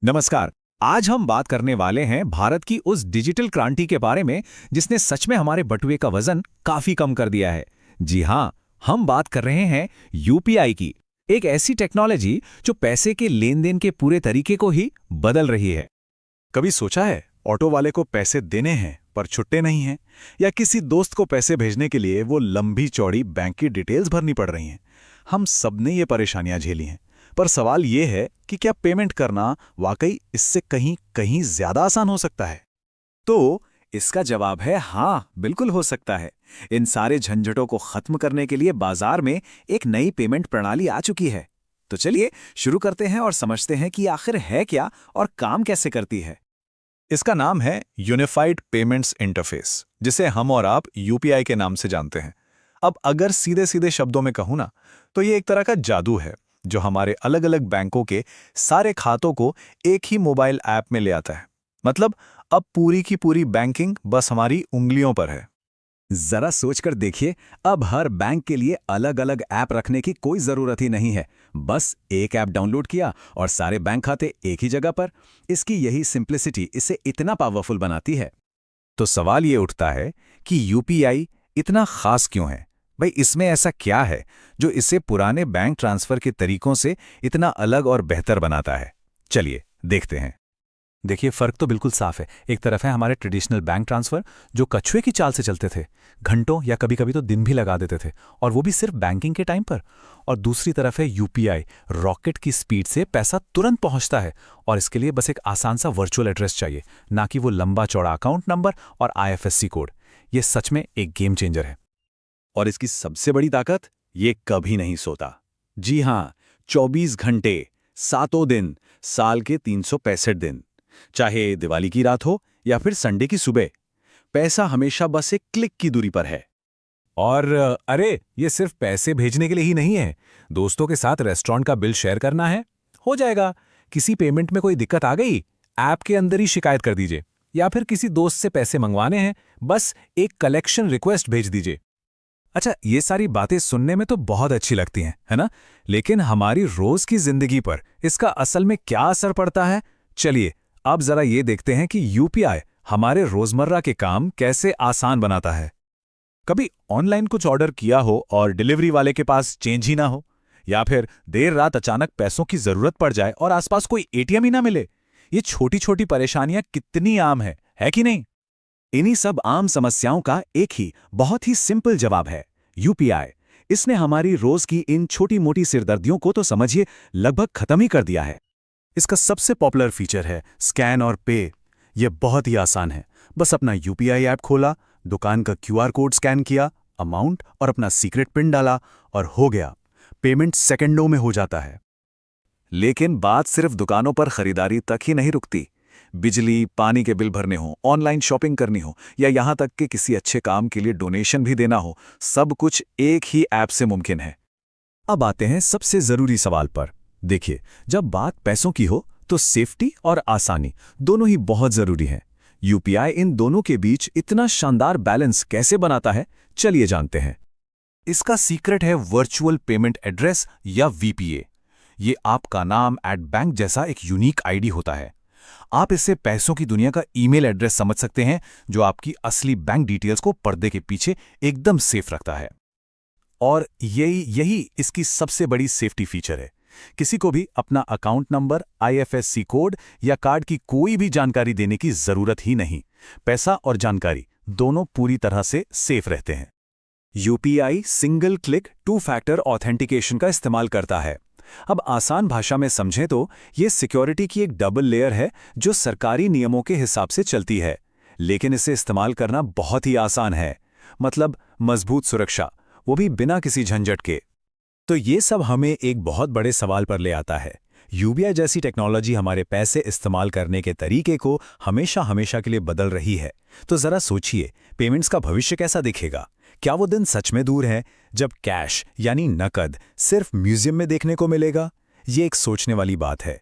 नमस्कार। आज हम बात करने वाले हैं भारत की उस डिजिटल क्रांति के बारे में जिसने सच में हमारे बटुए का वजन काफी कम कर दिया है। जी हाँ, हम बात कर रहे हैं यूपीआई की, एक ऐसी टेक्नोलॉजी जो पैसे के लेन देन के पूरे तरीके को ही बदल रही है। कभी सोचा है ऑटो वाले को पैसे देने हैं पर छुट्टे नहीं हैं, या किसी दोस्त को पैसे भेजने के लिए वो लंबी चौड़ी बैंक की डिटेल्स भरनी पड़ रही हैं। हम सबने ये परेशानियां झेली हैं, पर सवाल ये है कि क्या पेमेंट करना वाकई इससे कहीं कहीं ज्यादा आसान हो सकता है? तो इसका जवाब है हाँ, बिल्कुल हो सकता है। इन सारे झंझटों को खत्म करने के लिए बाजार में एक नई पेमेंट प्रणाली आ चुकी है। तो चलिए शुरू करते हैं और समझते हैं कि आखिर है क्या और काम कैसे करती है। इसका नाम है यूनिफाइड पेमेंट्स इंटरफेस, जिसे हम और आप यूपीआई के नाम से जानते हैं। अब अगर सीधे सीधे शब्दों में कहूँ ना, तो ये एक तरह का जादू है जो हमारे अलग अलग बैंकों के सारे खातों को एक ही मोबाइल ऐप में ले आता है। मतलब अब पूरी की पूरी बैंकिंग बस हमारी उंगलियों पर है। जरा सोचकर देखिए, अब हर बैंक के लिए अलग अलग ऐप रखने की कोई जरूरत ही नहीं है। बस एक ऐप डाउनलोड किया और सारे बैंक खाते एक ही जगह पर। इसकी यही सिंप्लिसिटी इसे इतना पावरफुल बनाती है। तो सवाल ये उठता है कि यूपीआई इतना खास क्यों है? भाई, इसमें ऐसा क्या है जो इसे पुराने बैंक ट्रांसफर के तरीकों से इतना अलग और बेहतर बनाता है? चलिए देखते हैं। देखिए, फर्क तो बिल्कुल साफ है। एक तरफ है हमारे ट्रेडिशनल बैंक ट्रांसफर जो कछुए की चाल से चलते थे, घंटों या कभी कभी तो दिन भी लगा देते थे, और वो भी सिर्फ बैंकिंग के टाइम पर। और दूसरी तरफ है यूपीआई, रॉकेट की स्पीड से पैसा तुरंत पहुंचता है, और इसके लिए बस एक आसान सा वर्चुअल एड्रेस चाहिए, ना कि वो लंबा चौड़ा अकाउंट नंबर और आईएफएससी कोड। ये सच में एक गेम चेंजर है। और इसकी सबसे बड़ी ताकत, ये कभी नहीं सोता। जी हाँ, 24 घंटे, सातों दिन, साल के 365 दिन, चाहे दिवाली की रात हो या फिर संडे की सुबह, पैसा हमेशा बस एक क्लिक की दूरी पर है। और अरे, ये सिर्फ पैसे भेजने के लिए ही नहीं है। दोस्तों के साथ रेस्टोरेंट का बिल शेयर करना है, हो जाएगा। किसी पेमेंट में कोई दिक्कत आ गई, ऐप के अंदर ही शिकायत कर दीजिए। या फिर किसी दोस्त से पैसे मंगवाने हैं, बस एक कलेक्शन रिक्वेस्ट भेज दीजिए। अच्छा, ये सारी बातें सुनने में तो बहुत अच्छी लगती हैं, है ना? लेकिन हमारी रोज की जिंदगी पर इसका असल में क्या असर पड़ता है? चलिए अब जरा ये देखते हैं कि यूपीआई हमारे रोजमर्रा के काम कैसे आसान बनाता है। कभी ऑनलाइन कुछ ऑर्डर किया हो और डिलीवरी वाले के पास चेंज ही ना हो, या फिर देर रात अचानक पैसों की जरूरत पड़ जाए और आसपास कोई एटीएम ही ना मिले। ये छोटी छोटी परेशानियां कितनी आम है कि नहीं? इन्हीं सब आम समस्याओं का एक ही बहुत ही सिंपल जवाब है, यूपीआई। इसने हमारी रोज की इन छोटी मोटी सिरदर्दियों को तो समझिए लगभग खत्म ही कर दिया है। इसका सबसे पॉपुलर फीचर है स्कैन और पे। यह बहुत ही आसान है। बस अपना यूपीआई ऐप खोला, दुकान का क्यूआर कोड स्कैन किया, अमाउंट और अपना सीक्रेट पिन डाला, और हो गया। पेमेंट सेकंडों में हो जाता है। लेकिन बात सिर्फ दुकानों पर खरीदारी तक ही नहीं रुकती। बिजली, पानी के बिल भरने हो, ऑनलाइन शॉपिंग करनी हो, या यहां तक कि किसी अच्छे काम के लिए डोनेशन भी देना हो, सब कुछ एक ही ऐप से मुमकिन है। अब आते हैं सबसे जरूरी सवाल पर। देखिए, जब बात पैसों की हो तो सेफ्टी और आसानी दोनों ही बहुत जरूरी हैं। यूपीआई इन दोनों के बीच इतना शानदार बैलेंस कैसे बनाता है, चलिए जानते हैं। इसका सीक्रेट है वर्चुअल पेमेंट एड्रेस या वीपीए। ये आपका नाम एट बैंक जैसा एक यूनिक आईडी होता है। आप इससे पैसों की दुनिया का ईमेल एड्रेस समझ सकते हैं, जो आपकी असली बैंक डिटेल्स को पर्दे के पीछे एकदम सेफ रखता है। और यही इसकी सबसे बड़ी सेफ्टी फीचर है। किसी को भी अपना अकाउंट नंबर, आईएफएससी कोड या कार्ड की कोई भी जानकारी देने की जरूरत ही नहीं। पैसा और जानकारी दोनों पूरी तरह से सेफ रहते हैं। UPI single click 2 factor authentication का इस्तेमाल करता है। अब आसान भाषा में समझें तो ये सिक्योरिटी की एक डबल लेयर है जो सरकारी नियमों के हिसाब से चलती है, लेकिन इसे इस्तेमाल करना बहुत ही आसान है। मतलब मजबूत सुरक्षा, वो भी बिना किसी झंझट के। तो ये सब हमें एक बहुत बड़े सवाल पर ले आता है। यूपीआई जैसी टेक्नोलॉजी हमारे पैसे इस्तेमाल करने के तरीके को हमेशा के लिए बदल रही है। तो जरा सोचिए, पेमेंट्स का भविष्य कैसा दिखेगा? क्या वो दिन सच में दूर है जब कैश यानी नकद सिर्फ म्यूजियम में देखने को मिलेगा? ये एक सोचने वाली बात है।